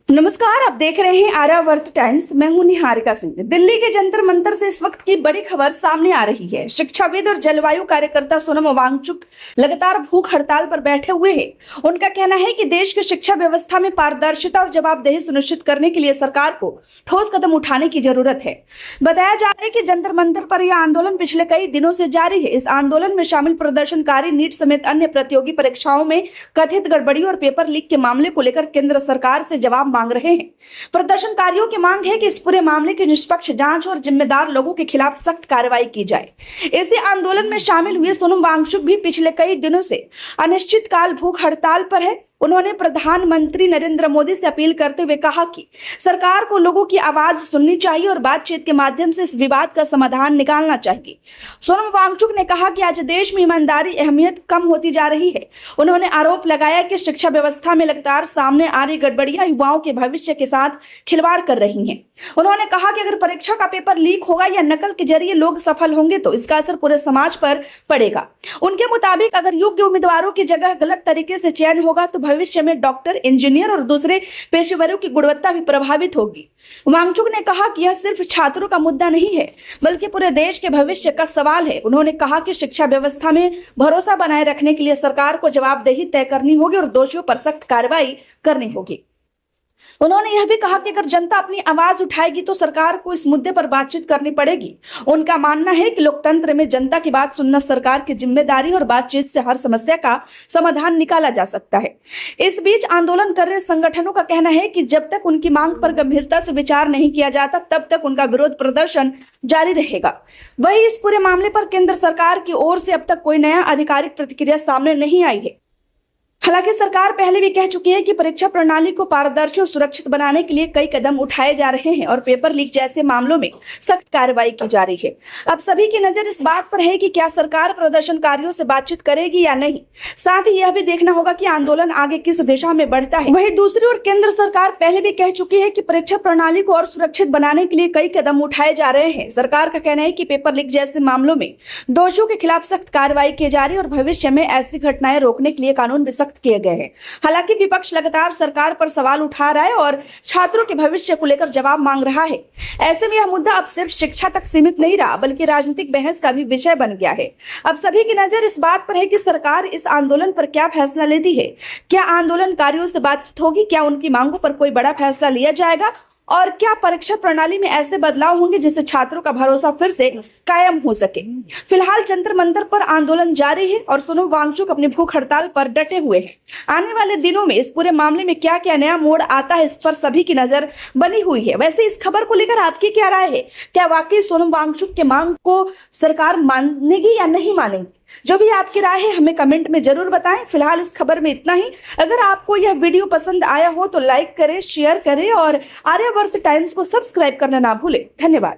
नमस्कार, आप देख रहे हैं आर्यावर्त टाइम्स। मैं हूं निहारिका सिंह। दिल्ली के जंतर मंतर से इस वक्त की बड़ी खबर सामने आ रही है। शिक्षाविद और जलवायु कार्यकर्ता सोनम वांगचुक लगातार भूख हड़ताल पर बैठे हुए हैं। उनका कहना है कि देश की शिक्षा व्यवस्था में पारदर्शिता और जवाबदेही सुनिश्चित करने के लिए सरकार को ठोस कदम उठाने की जरूरत है। बताया जा रहा है कि जंतर मंतर पर यह आंदोलन पिछले कई दिनों से जारी है। इस आंदोलन में शामिल प्रदर्शनकारी नीट समेत अन्य प्रतियोगी परीक्षाओं में कथित गड़बड़ी और पेपर लीक के मामले को लेकर केंद्र सरकार से जवाब मांग रहे हैं। प्रदर्शनकारियों की मांग है कि इस पूरे मामले की निष्पक्ष जांच और जिम्मेदार लोगों के खिलाफ सख्त कार्रवाई की जाए। इसी आंदोलन में शामिल हुए सोनम वांगचुक भी पिछले कई दिनों से अनिश्चितकाल भूख हड़ताल पर है। उन्होंने प्रधानमंत्री नरेंद्र मोदी से अपील करते हुए कहा कि सरकार को लोगों की आवाज सुननी चाहिए और बातचीत के माध्यम से इस विवाद का समाधान निकालना चाहिए। सोनम वांगचुक ने कहा कि आज देश में ईमानदारी अहमियत कम होती जा रही है। उन्होंने आरोप लगाया कि शिक्षा व्यवस्था में लगातार सामने आ रही गड़बड़ियां युवाओं के भविष्य के साथ खिलवाड़ कर रही हैं। उन्होंने कहा कि अगर परीक्षा का पेपर लीक होगा या नकल के जरिए लोग सफल होंगे तो इसका असर पूरे समाज पर पड़ेगा। उनके मुताबिक अगर योग्य उम्मीदवारों की जगह गलत तरीके से चयन होगा तो भविष्य में डॉक्टर, इंजीनियर और दूसरे पेशेवरों की गुणवत्ता भी प्रभावित होगी। वांगचुक ने कहा कि यह सिर्फ छात्रों का मुद्दा नहीं है बल्कि पूरे देश के भविष्य का सवाल है। उन्होंने कहा कि शिक्षा व्यवस्था में भरोसा बनाए रखने के लिए सरकार को जवाबदेही तय करनी होगी और दोषियों पर सख्त कार्रवाई करनी होगी। उन्होंने यह भी कहा कि अगर जनता अपनी आवाज उठाएगी तो सरकार को इस मुद्दे पर बातचीत करनी पड़ेगी। उनका मानना है कि लोकतंत्र में जनता की बात सुनना सरकार की जिम्मेदारी और बातचीत से हर समस्या का समाधान निकाला जा सकता है। इस बीच आंदोलन कर रहे संगठनों का कहना है कि जब तक उनकी मांग पर गंभीरता से विचार नहीं किया जाता तब तक उनका विरोध प्रदर्शन जारी रहेगा। वही इस पूरे मामले पर केंद्र सरकार की ओर से अब तक कोई नया आधिकारिक प्रतिक्रिया सामने नहीं आई है। हालांकि सरकार पहले भी कह चुकी है कि परीक्षा प्रणाली को पारदर्शी और सुरक्षित बनाने के लिए कई कदम उठाए जा रहे हैं और पेपर लीक जैसे मामलों में सख्त कार्रवाई की जा रही है। अब सभी की नजर इस बात पर है कि क्या सरकार प्रदर्शनकारियों से बातचीत करेगी या नहीं। साथ ही यह भी देखना होगा कि आंदोलन आगे किस दिशा में बढ़ता है। वहीं दूसरी ओर केंद्र सरकार पहले भी कह चुकी है कि परीक्षा प्रणाली को और सुरक्षित बनाने के लिए कई कदम उठाए जा रहे हैं। सरकार का कहना है कि पेपर लीक जैसे मामलों में दोषियों के खिलाफ सख्त कार्रवाई की जा रही है और भविष्य में ऐसी घटनाएं रोकने के लिए कानून भी सख्त किए गए हैं। हालांकि विपक्ष लगातार सरकार पर सवाल उठा रहा है और छात्रों के भविष्य को लेकर जवाब मांग रहा है। ऐसे में यह मुद्दा अब सिर्फ शिक्षा तक सीमित नहीं रहा बल्कि राजनीतिक बहस का भी विषय बन गया है। अब सभी की नजर इस बात पर है कि सरकार इस आंदोलन पर क्या फैसला लेती है। क्या आंदोलनकारियों से बातचीत होगी, क्या उनकी मांगों पर कोई बड़ा फैसला लिया जाएगा और क्या परीक्षा प्रणाली में ऐसे बदलाव होंगे जिससे छात्रों का भरोसा फिर से कायम हो सके। फिलहाल जंतर मंतर पर आंदोलन जारी है और सोनम वांगचुक अपनी भूख हड़ताल पर डटे हुए हैं। आने वाले दिनों में इस पूरे मामले में क्या क्या नया मोड़ आता है, इस पर सभी की नजर बनी हुई है। वैसे इस खबर को लेकर आपकी क्या राय है? क्या वाकई सोनम वांगचुक के मांग को सरकार मानेगी या नहीं मानेगी? जो भी आपकी राय है हमें कमेंट में जरूर बताएं। फिलहाल इस खबर में इतना ही। अगर आपको यह वीडियो पसंद आया हो तो लाइक करें, शेयर करें और आर्यावर्त टाइम्स को सब्सक्राइब करना ना भूलें। धन्यवाद।